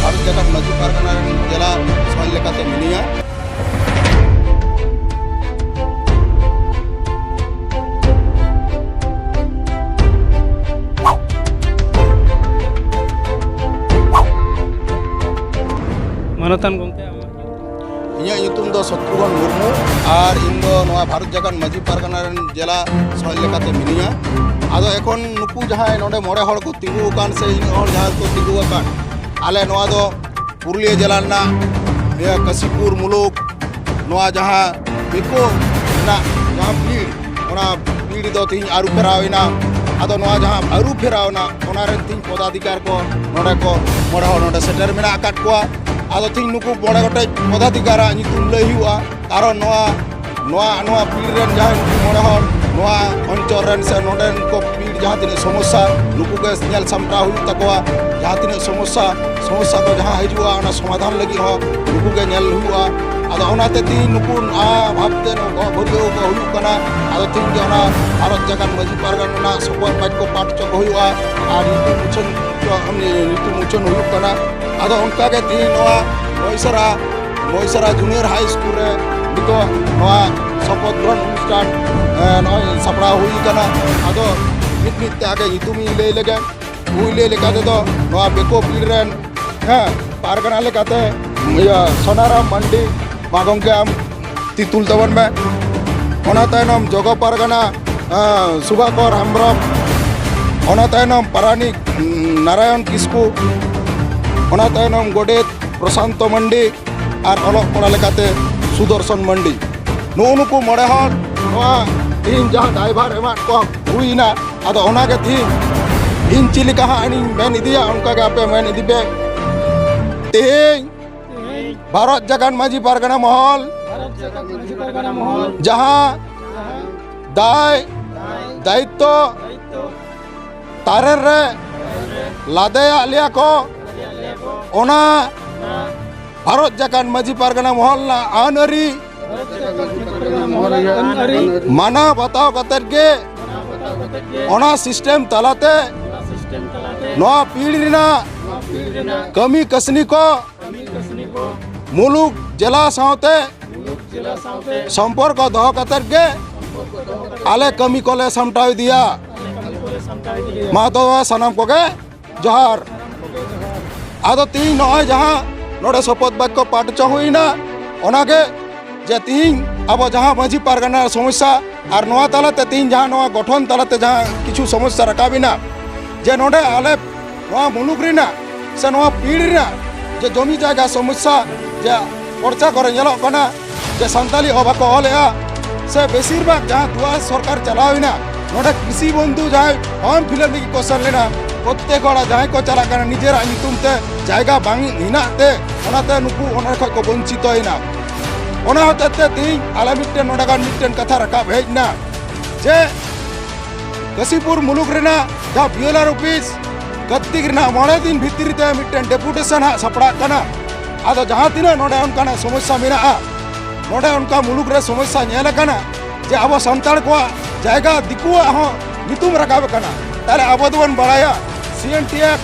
भारत जाकात माजी पारगाना जिला समाज लेकाते मिनिया मानतान गंके इᱧᱟᱹᱜ ᱧᱩᱛᱩᱢ ᱫᱚ ᱥᱚᱛᱨᱩᱜᱷᱚᱱ ᱢᱩᱨᱢᱩ ᱟᱨ ᱤᱧ ᱫᱚ ᱱᱚᱣᱟ ᱵᱷᱟᱨᱚᱛ ᱡᱟᱠᱟᱛ ᱢᱟᱹᱡᱷᱤ ᱯᱟᱨᱜᱟᱱᱟ ᱨᱮᱱ ᱡᱮᱞᱟ ᱥᱚᱦᱚᱫ ᱞᱮᱠᱟᱛᱮ ᱢᱤᱱᱟᱹᱧᱟ ᱟᱫᱚ ᱮᱠᱷᱚᱱ ᱱᱩᱠᱩ ᱡᱟᱦᱟᱸᱭ ᱱᱚᱰᱮ ᱢᱚᱬᱮ ᱦᱚᱲ ᱠᱚ ᱛᱤᱸᱜᱩ ᱟᱠᱟᱱ ᱥᱮ ᱤᱧ ᱦᱚᱲ ᱡᱟᱦᱟᱸᱭ ᱠᱚ ᱛᱤᱸᱜᱩ ᱟᱠᱟᱱ ᱟᱞᱮ ᱱᱚᱣᱟ ᱫᱚ ᱯᱩᱨᱩᱞᱤᱭᱟᱹ ᱡᱮᱞᱟ ᱨᱮᱱᱟᱜ ᱠᱟᱥᱤᱯᱩᱨ ᱢᱩᱞᱩᱠ ᱱᱚᱣᱟ ᱡᱟᱦᱟᱸ ᱵᱮᱠᱚ ᱨᱮᱱᱟᱜ ᱡᱟᱦᱟᱸ ᱯᱤᱲ ᱚᱱᱟ ᱯᱤᱲ ᱫᱚ ᱛᱤᱦᱤᱧ ᱟᱹᱨᱩ ᱯᱷᱮᱨᱟᱣᱮᱱᱟ ᱟᱫᱚ ᱱᱚᱣᱟ ᱡᱟᱦᱟᱸ ᱟᱹᱨᱩ ᱯᱷᱮᱨᱟᱣᱮᱱᱟ ᱚᱱᱟ ᱨᱮᱱ ᱛᱤᱦᱤᱧ ᱯᱚᱫᱟধিᱠᱟᱨ ᱠᱚ ᱱᱚᱰᱮ ᱠᱚ ᱢᱚᱬᱮ ᱦᱚᱲ ᱱᱚᱰᱮ ᱥᱮᱴᱮᱨ ᱢᱮᱱᱟᱜ ᱟᱠᱟᱫ ᱠᱚᱣᱟ ᱟᱫᱚ ᱛᱤᱦᱤᱧ ᱱᱩᱠᱩ ᱢᱚᱬᱮ ᱜᱚᱴᱮᱡ ᱯᱚᱫᱟধিᱠᱟᱨᱟᱜ ᱧᱩᱛᱩᱢ ᱞᱟᱹᱭ ᱦᱩᱭᱩᱜᱼᱟ ᱠᱟᱨᱚᱱ ᱱᱚᱣᱟ ᱯᱤᱲ ᱨᱮᱱ ᱡᱟᱦᱟᱸᱭ ᱱᱩᱠᱩ ᱢᱚᱬᱮ ᱦᱚᱲ ᱱᱚᱣᱟ ᱚᱧᱪᱚᱞ ᱨᱮᱱ ᱥᱮ ᱱᱚᱰᱮᱱ ᱠᱚ ᱯᱤᱲ ᱡᱟᱦᱟᱸ ᱛᱤᱱᱟᱹᱜ ᱥᱚᱢᱚᱥᱥᱟ ᱱᱩᱠᱩ ᱜᱮ ᱧᱮᱞ ᱥᱟᱢᱴᱟᱣ ᱦᱩᱭᱩᱜ ᱛᱟᱠᱚᱣᱟ ᱡᱟᱦᱟᱸ ᱛᱤᱱᱟᱹᱜ ᱥᱚᱢᱚᱥᱥᱟ ᱠᱚ ᱡᱟᱦᱟᱸ ᱦᱤᱡᱩᱜᱼᱟ ᱚᱱᱟ ᱥᱚᱢᱟᱫᱷᱟᱱ ᱞᱟᱹᱜᱤᱫ ᱦᱚᱸ ᱱᱩᱠᱩ ᱜᱮ ᱧᱮᱞ ᱦᱩᱭᱩᱜᱼᱟ ᱟᱫᱚ ᱚᱱᱟᱛᱮ ᱛᱤᱦᱤᱧ ᱱᱩᱠᱩ ᱵᱷᱟᱵᱛᱮ ᱵᱷᱟᱹᱨᱭᱟᱹᱣ ᱠᱚ ᱦᱩᱭᱩᱜ ᱠᱟᱱᱟ ᱟᱫᱚ ᱛᱤᱦᱤᱧ ᱜᱮ ᱚᱱᱟ ᱵᱷᱟᱨᱚᱛ ᱡᱟᱠᱟᱛ ᱢᱟᱹᱡᱷᱤ ᱯᱟᱨᱜᱟᱱᱟ ᱨᱮᱱᱟᱜ ᱥᱚᱯᱚᱫ ᱵᱟᱠᱠᱚ ᱯᱟঠ ᱦᱚᱪᱚ ᱠᱚ ᱦᱩᱭᱩᱜᱼᱟ ᱟᱨ ᱧᱩᱛᱩᱢ ᱩᱪᱷᱟᱹᱱ ᱦᱩᱭᱩᱜ ᱠᱟᱱᱟ ᱟᱫᱚ ᱚᱱᱠᱟᱜᱮ ᱛᱤᱦᱤᱧ ᱱᱚᱣᱟ ᱢᱚᱭᱥᱟᱨᱟ ᱡᱩᱱᱤᱭᱟᱨ ᱦᱟই ᱥᱠᱩᱞ ᱨᱮ ᱱᱤᱛᱚᱜ ᱱᱚᱣᱟ ᱥᱚᱯᱚᱫ ᱜᱨᱚᱦᱚᱱ ᱚᱱᱩᱥᱴᱷᱟᱱ ᱱᱚᱜᱼᱚᱭ ᱥᱟᱯᱲᱟᱣ ᱦᱩᱭ ᱟᱠᱟᱱᱟ ᱟᱫᱚ ᱢᱤᱫ ᱛᱮ ᱟᱜᱮ ᱧᱩᱛᱩᱢᱤᱧ ᱞᱟᱹᱭ ᱞᱮᱜᱮ ᱞᱟᱹᱭ ᱞᱮᱠᱟ ᱛᱮᱫᱚ ᱱᱚᱣᱟ ᱵᱮᱠᱚ ᱯᱤᱲ ᱨᱮᱱ ᱯᱟᱨᱜᱟᱱᱟ ᱞᱮᱠᱟᱛᱮ ᱥᱚᱱᱟᱨᱟᱢ ᱢᱟᱱᱰᱤ ᱢᱟ ᱜᱚᱢᱠᱮ ᱟᱢ ᱛᱤ ᱛᱩᱞ ᱛᱟᱵᱚᱱ ᱢᱮ ᱚᱱᱟ ᱛᱟᱭᱱᱚᱢ ᱡᱚᱜᱚ ᱯᱟᱨᱜᱟᱱᱟ ᱥᱩᱵᱷᱟᱠᱚᱨ ᱦᱮᱢᱵᱨᱚᱢ ᱚᱱᱟ ᱛᱟᱭᱱᱚᱢ ᱯᱟᱨᱟᱱᱤᱠ ᱱᱟᱨᱟᱭᱚᱱ ᱠᱤᱥᱠᱩ ᱚᱱᱟ ᱛᱟᱭᱱᱚᱢ ᱜᱚᱰᱮᱛ ᱯᱨᱚᱥᱟᱱᱛᱚ ᱢᱟᱱᱰᱤ ᱟᱨ ᱚᱞᱚᱜ ᱠᱚᱲᱟ ᱞᱮᱠᱟᱛᱮ ᱥᱩᱫᱚᱨᱥᱚᱱ ᱢᱟᱱᱰᱤ ᱱᱩᱠᱩ ᱢᱚᱬᱮ ᱦᱚᱲ ᱱᱚᱣᱟ ᱛᱤᱦᱤᱧ ᱡᱟᱦᱟᱸ ᱫᱟᱭᱵᱷᱟᱨ ᱮᱢᱟᱫ ᱠᱚ ᱦᱩᱭᱱᱟ ᱟᱫᱚ ᱚᱱᱟᱜᱮ ᱛᱤᱦᱤᱧ ᱤᱧ ᱪᱮᱫ ᱞᱮᱠᱟ ᱦᱟᱸᱜ ᱤᱧ ᱢᱮᱱ ᱤᱫᱤᱭᱟ ᱚᱱᱠᱟᱜᱮ apᱮ ᱢᱮᱱ ᱤᱫᱤ ᱯᱮ ᱛᱤᱦᱤᱧ ᱵᱷᱟᱨᱚᱛ ᱡᱟᱠᱟᱛ ᱢᱟᱹᱡᱷᱤ ᱯᱟᱨᱜᱟᱱᱟ মহল ᱡᱟᱦᱟᱸ দায়িত্ব তারের রে লাদেয়া লিয়া কো ওনা ভারত জাকাত মাঝি পারগানা মহল না আনরি মানা বাতাও কাতের গে ওনা সিস্টেম তালাতে নোয়া পিড়ি না কমি কসনি কো মুলুক জেলা সাথে সম্পর্ক দহ কাতের গে আলে কমি কোলে সামটাই দিয়া মা তো সানাম কোগে জোহার আদো তিন নয় যাহা নোডে শপথ বাক্য পাঠ চ হুইনা ওনাকে যে তিন আবো যাহা মাঝি পারগানার সমস্যা আর নোয়া তালাতে তিন যাহা নোয়া গঠন তালাতে যাহা কিছু সমস্যা রাখাবিনা যে নোডে আলে নোয়া মুলুক রিনা সে নোয়া পিড় রিনা যে জমি জায়গা সমস্যা যে পর্চা করে ñeলok kana যে সান্তালি অবাক অলেয়া সে বেশিরভাগ যাহা দুয়া সরকার চালাওনা নোডে কৃষি বন্ধু যাই ফর্ম ফিলআপ লাগি কোশ্চেন লেনা প্রত্যেক হড়া যাই কো চালা কানা নিজেরা নিতুমতে জায়গা বাং হিনাতে ওনাতে নুকু ওনার খয় কো বঞ্চিত হইনা ওনা হতে তিন আলা মিটটেন নোডাগান মিটটেন কথা রাখা ভেজনা যে কাশীপুর মুলুক রেনা যা বিএলআর অফিস গত্তিক রেনা 9 দিন ভিতরিতে মিটটেন ডেপুটেশন হা সাপড়া কানা আদো যাহা তিনা নোডে অনকানা সমস্যা মেনা নোডে অনকা মুলুক রে সমস্যা ñela কানা যে আবো সান্তাল কো জায়গা দিকুয়া হ নিতুম রাখাবে কানা তাহলে আবো দবন বাড়ায়া সিএনটিএফ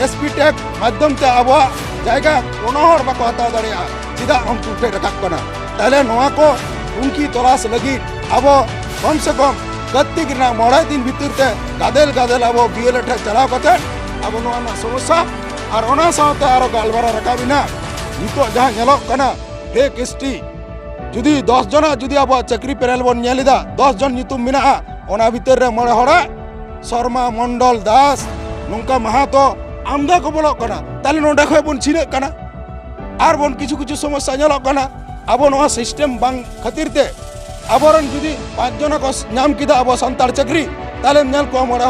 এসপিটেক মাধ্যমতে আবো জায়গা কোনো হর বাকো হাতাও দাঁড়িয়া চিদা উনকু ঠে রাখাব কানা তাহলে নোয়া কো উনকি তলাশ লাগি আবো কম সে কম গত্তিক না 9 দিন ভিতরতে গাদেল আবো বিএলএ ঠে চালাও কাতে আবো নোয়া না সমস্যা আর ওনা সাথে আরো গালবারা রাখাবিনা নিতো যাহা ñeলok কানা ফেক এসটি যদি 10 জনা যদি আবো চাকরি পেরাল বন ñeliदा 10 জন নিতুম মিনা ওনা ভিতর রে মড়ে হড়া শর্মা মন্ডল দাস নঙ্কা মাহাতো আমদা কো বলক কানা তাহলে নোডা খয় বন ছিনে কানা আর বন কিছু সমস্যা ñeলok কানা আবো নোয়া সিস্টেম বাং খাতিরতে আবরন যদি 5 জনা কো নাম কিদা আবো সান্তাল চাকরি তাহলে ñel কো মড়ে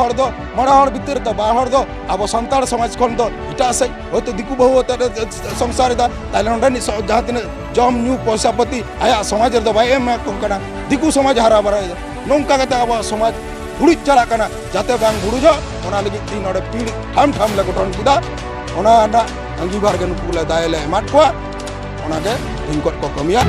হড় ভিতর তো বার হড় দো আবো সান্তাল সমাজ কোন দো ইটা আছে হয়তো দিকু বহু সংসার দা তাহলে নোডা যাহা তিনে জম নিউ পয়সাপতি আয়া সমাজের দো ভাই এম কোন কানা দিকু সমাজ হারা বারা নঙ্কা কাতে আবো সমাজ হুড়ি চালা কানা যাতে বাং হুড়ুজ ওনা লাগি তিন নড়ে পিড় ঠাম লে গঠন কিদা ওনা না অঙ্গীভার গে নুকুলে দায়লে এমাট কোয়া ওনাকে দিনকট কো কমিয়া